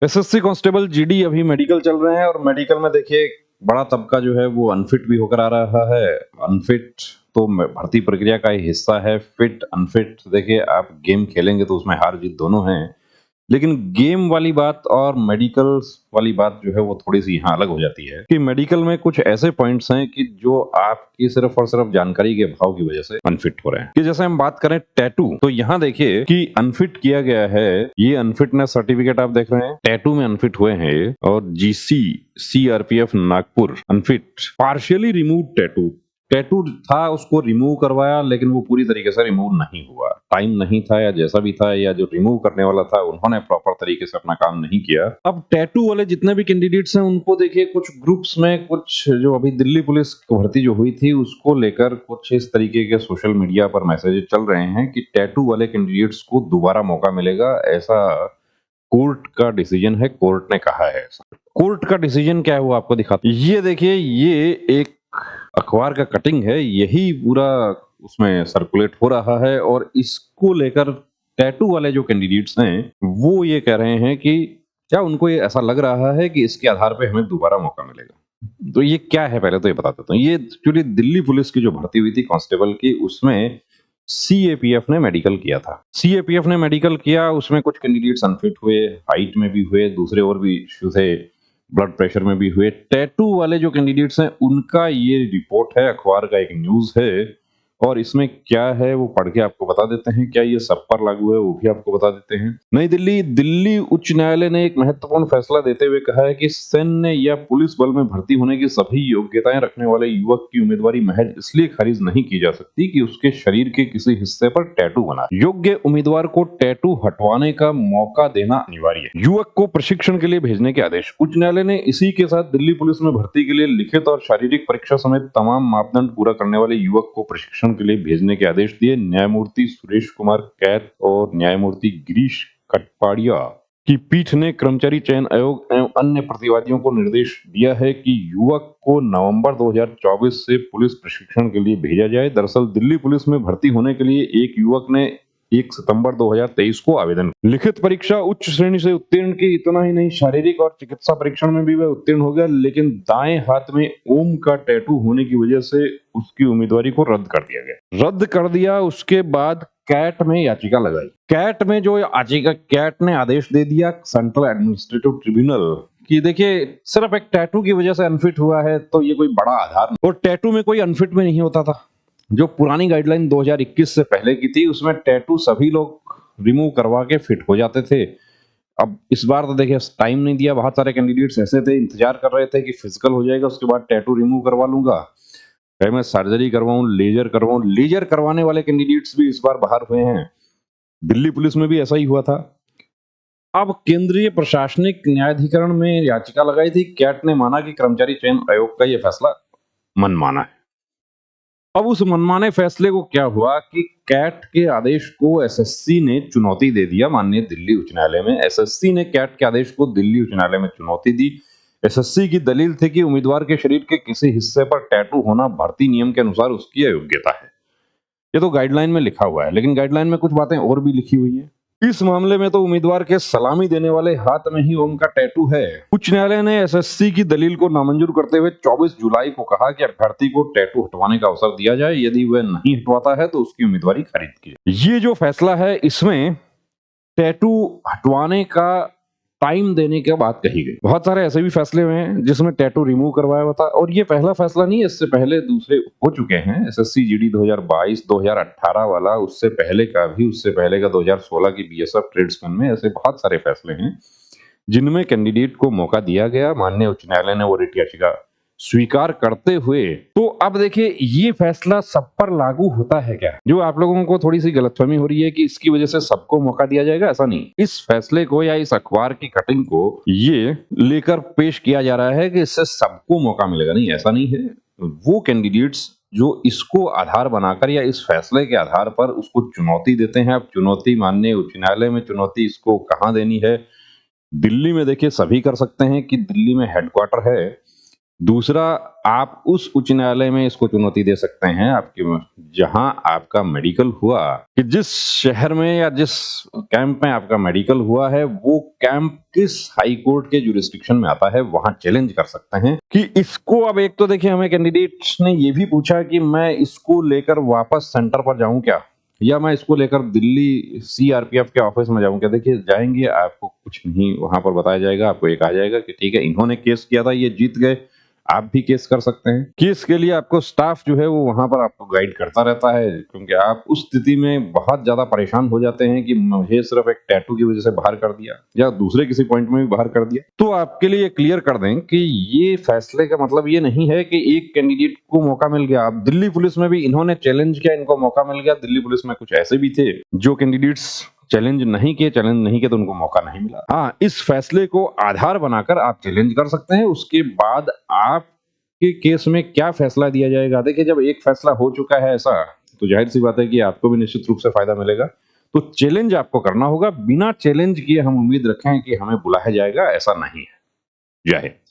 SSC constable GD अभी medical चल रहे हैं और मेडिकल में देखिए बड़ा तबका जो है वो अनफिट भी होकर आ रहा है। अनफिट तो भर्ती प्रक्रिया का ही हिस्सा है। फिट अनफिट देखिए आप गेम खेलेंगे तो उसमें हार जीत दोनों हैं, लेकिन गेम वाली बात और मेडिकल वाली बात जो है वो थोड़ी-सी यहाँ अलग हो जाती है कि मेडिकल में कुछ ऐसे पॉइंट्स हैं कि जो आपकी सिर्फ़ और सिर्फ़ जानकारी के अभाव की वज़ह से अनफिट हो रहे हैं। कि जैसे हम बात करें टैटू, तो यहाँ देखिए कि अनफिट किया गया है। ये अनफिटनेस सर्टिफ़िकेट आप देख रहे हैं, टैटू में अनफिट हुए हैं ये। और GC CRPF Nagpur unfit partially removed tattoo. Tattoo था उसको रिमूव करवाया, लेकिन वो पूरी तरीके से रिमूव नहीं हुआ। टाइम नहीं था या जैसा भी था, या जो रिमूव करने वाला था उन्होंने प्रॉपर तरीके से अपना काम नहीं किया। अब टैटू वाले जितने भी कैंडिडेट्स हैं उनको देखिए कुछ ग्रुप्स में कुछ जो अभी दिल्ली पुलिस भर्ती जो हुई थी उसको लेकर कुछ इस तरीके के सोशल मीडिया पर मैसेजेस चल रहे हैं कि टैटू वाले कैंडिडेट्स को दोबारा मौका मिलेगा, ऐसा कोर्ट का डिसीजन है। कोर्ट ने कहा है ऐसा। कोर्ट का डिसीजन क्या है वो आपको दिखाते हैं। ये देखिए, ये एक अखबार का कटिंग है, यही पूरा उसमें सर्कुलेट हो रहा है और इसको लेकर टैटू वाले जो कैंडिडेट्स हैं वो ये कह रहे हैं कि क्या उनको ये ऐसा लग रहा है कि इसके आधार पे हमें दोबारा मौका मिलेगा। तो ये क्या है पहले तो ये बता देता हूँ। ये एक्चुअली दिल्ली पुलिस की जो भर्ती हुई थी कांस्टेबल की, उसमें सीएपीएफ ने मेडिकल किया था। सीएपीएफ ने मेडिकल किया, उसमें कुछ कैंडिडेट्स अनफिट हुए, हाइट में भी हुए, दूसरे और भी इश्यू थे, ब्लड प्रेशर में भी हुए। टैटू वाले जो कैंडिडेट्स हैं उनका ये रिपोर्ट है, अखबार का एक न्यूज है और इसमें क्या है वो पढ़ के आपको बता देते हैं। क्या ये सब पर लागू है वो भी आपको बता देते हैं। नई दिल्ली दिल्ली उच्च न्यायालय ने एक महत्वपूर्ण फैसला देते हुए कहा है कि सैन्य या पुलिस बल में भर्ती होने की सभी योग्यताएं रखने वाले युवक की उम्मीदवारी महज इसलिए खारिज नहीं की जा सकती कि उसके शरीर के किसी हिस्से पर टैटू बना है। योग्य उम्मीदवार को टैटू हटवाने का मौका देना अनिवार्य है। युवक को प्रशिक्षण के लिए भेजने के आदेश। उच्च न्यायालय ने इसी के साथ दिल्ली पुलिस में भर्ती के लिए लिखित और शारीरिक परीक्षा समेत तमाम मापदंड पूरा करने वाले युवक को प्रशिक्षण के लिए भेजने के आदेश दिए। न्यायमूर्ति सुरेश कुमार कैत और न्यायमूर्ति गिरीश कटपाड़िया की पीठ ने कर्मचारी चयन आयोग एवं अन्य प्रतिवादियों को निर्देश दिया है कि युवक को नवंबर 2024 से पुलिस प्रशिक्षण के लिए भेजा जाए। दरअसल दिल्ली पुलिस में भर्ती होने के लिए एक युवक ने 1 सितंबर 2023 को आवेदन। लिखित परीक्षा उच्च श्रेणी से उत्तीर्ण की, इतना ही नहीं शारीरिक और चिकित्सा परीक्षण में भी वह उत्तीर्ण हो गया, लेकिन दाएं हाथ में ओम का टैटू होने की वजह से उसकी उम्मीदवारी को रद्द कर दिया गया। रद्द कर दिया। उसके बाद कैट में याचिका लगाई। कैट में जो याचिका, कैट ने आदेश दे दिया सेंट्रल एडमिनिस्ट्रेटिव ट्रिब्यूनल कि देखिए सिर्फ एक टैटू की वजह से अनफिट हुआ है तो ये कोई बड़ा आधार नहीं। और टैटू में कोई अनफिट में नहीं होता था। जो पुरानी गाइडलाइन 2021 से पहले की थी उसमें टैटू सभी लोग रिमूव करवा के फिट हो जाते थे। अब इस बार तो देखिए टाइम नहीं दिया। बहुत सारे कैंडिडेट्स ऐसे थे, इंतजार कर रहे थे कि फिजिकल हो जाएगा उसके बाद टैटू रिमूव करवा लूंगा, चाहे मैं सर्जरी करवाऊं, लेजर करवाऊं। लेजर करवाने वाले कैंडिडेट्स भी इस बार बाहर हुए हैं। दिल्ली पुलिस में भी ऐसा ही हुआ था। अब केंद्रीय प्रशासनिक न्यायाधिकरण में याचिका लगाई थी। कैट ने माना कि कर्मचारी चयन आयोग का यह फैसला मनमाना है। अब उस मनमाने फैसले को क्या हुआ कि कैट के आदेश को एसएससी ने चुनौती दे दिया। माननीय दिल्ली उच्च न्यायालय में एसएससी ने कैट के आदेश को दिल्ली उच्च न्यायालय में चुनौती दी। एसएससी की दलील थी कि उम्मीदवार के शरीर के किसी हिस्से पर टैटू होना भर्ती नियम के अनुसार उसकी अयोग्यता है। ये तो गाइडलाइन में लिखा हुआ है, लेकिन गाइडलाइन में कुछ बातें और भी लिखी हुई है। इस मामले में तो उम्मीदवार के सलामी देने वाले हाथ में ही ओम का टैटू है। उच्च न्यायालय ने एसएससी की दलील को नामंजूर करते हुए 24 जुलाई को कहा कि अभ्यर्थी को टैटू हटवाने का अवसर दिया जाए। यदि वह नहीं हटवाता है तो उसकी उम्मीदवारी खारिज की जाए। ये जो फैसला है इसमें टैटू हटवाने का टाइम देने की बात कही गई। बहुत सारे ऐसे भी फैसले हुए हैं जिसमें टैटू रिमूव करवाया हुआ था और ये पहला फैसला नहीं है, इससे पहले दूसरे हो चुके हैं। एसएससी जीडी 2022 2018 वाला, उससे पहले का भी, उससे पहले का 2016 की बीएसएफ ट्रेड्समैन में, ऐसे बहुत सारे फैसले हैं जिनमें कैंडिडेट को मौका दिया गया। माननीय उच्च न्यायालय ने वो रिट याचिका स्वीकार करते हुए। तो अब देखिए ये फैसला सब पर लागू होता है क्या? जो आप लोगों को थोड़ी सी गलतफहमी हो रही है कि इसकी वजह से सबको मौका दिया जाएगा, ऐसा नहीं। इस फैसले को या इस अखबार की कटिंग को ये लेकर पेश किया जा रहा है कि इससे सबको मौका मिलेगा, नहीं, ऐसा नहीं है। वो कैंडिडेट्स जो इसको आधार बनाकर या इस फैसले के आधार पर उसको चुनौती देते हैं। अब चुनौती माननीय उच्च न्यायालय में चुनौती इसको कहाँ देनी है? दिल्ली में देखिए सभी कर सकते हैं कि दिल्ली में हेडक्वार्टर है दूसरा, आप उस उच्च न्यायालय में इसको चुनौती दे सकते हैं आपके जहां आपका मेडिकल हुआ, कि जिस शहर में या जिस कैंप में आपका मेडिकल हुआ है, वो कैंप किस हाई कोर्ट के जुरिस्डिक्शन में आता है, वहां चैलेंज कर सकते हैं कि इसको। अब एक तो देखिए, हमें कैंडिडेट्स ने ये भी पूछा कि मैं इसको लेकर वापस सेंटर पर जाऊं क्या, या मैं इसको लेकर दिल्ली सीआरपीएफ के ऑफिस में जाऊं क्या। देखिए, जाएंगे, आपको कुछ नहीं वहां पर बताया जाएगा, आपको एक आ जाएगा कि ठीक है, इन्होंने केस किया था, ये जीत गए, आप भी केस कर सकते हैं। केस के लिए आपको स्टाफ जो है वो वहां पर आपको गाइड करता रहता है, क्योंकि आप उस स्थिति में बहुत ज्यादा परेशान हो जाते हैं कि मुझे सिर्फ एक टैटू की वजह से बाहर कर दिया या दूसरे किसी पॉइंट में भी बाहर कर दिया। तो आपके लिए क्लियर कर दें कि ये फैसले का मतलब ये नहीं है कि एक कैंडिडेट को मौका मिल गया। अब दिल्ली पुलिस में भी इन्होंने चैलेंज किया, इनको मौका मिल गया। दिल्ली पुलिस में कुछ ऐसे भी थे जो कैंडिडेट्स चैलेंज नहीं किए तो उनको मौका नहीं मिला। हाँ, इस फैसले को आधार बनाकर आप चैलेंज कर सकते हैं। उसके बाद आपके केस में क्या फैसला दिया जाएगा। देखिए, जब एक फैसला हो चुका है ऐसा, तो जाहिर सी बात है कि आपको भी निश्चित रूप से फायदा मिलेगा। तो चैलेंज आपको करना होगा। बिना चैलेंज किए हम उम्मीद रखें कि हमें बुलाया जाएगा, ऐसा नहीं है। जय हिंद।